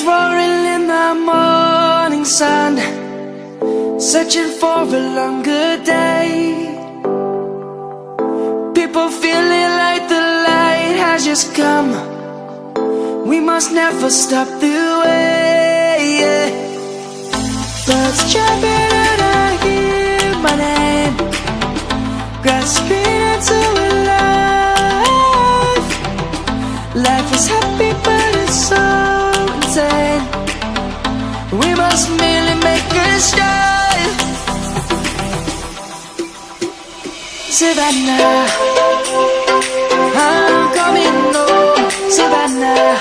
roaring in the morning sun, searching for a longer day. People feeling like the light has just come. We must never stop the way, yeah. Birds chirping and I hear my name, grasping into a life. Life is happy but it's so insane. We must merely make a start. Savannah, I'm coming home. Savannah,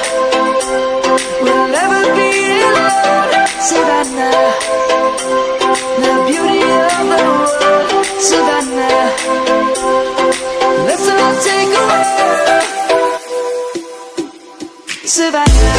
we'll never be alone. Savannah, the beauty of the world. Savannah, let's all take a walk. Savannah.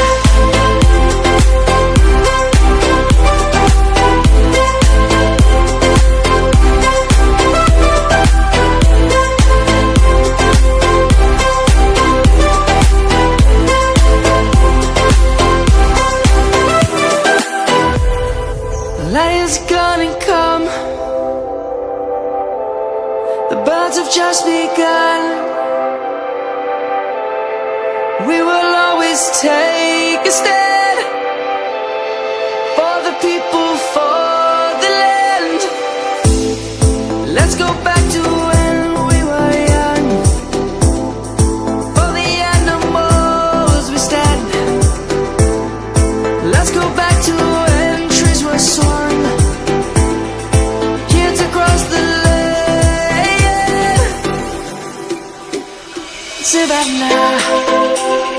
Light is gonna come. The birds have just begun. We will always take a stand for the people, for the land. Let's go back to when we were young. For the animals we stand. Let's go back to when trees were swung. Kids across the land. Savannah.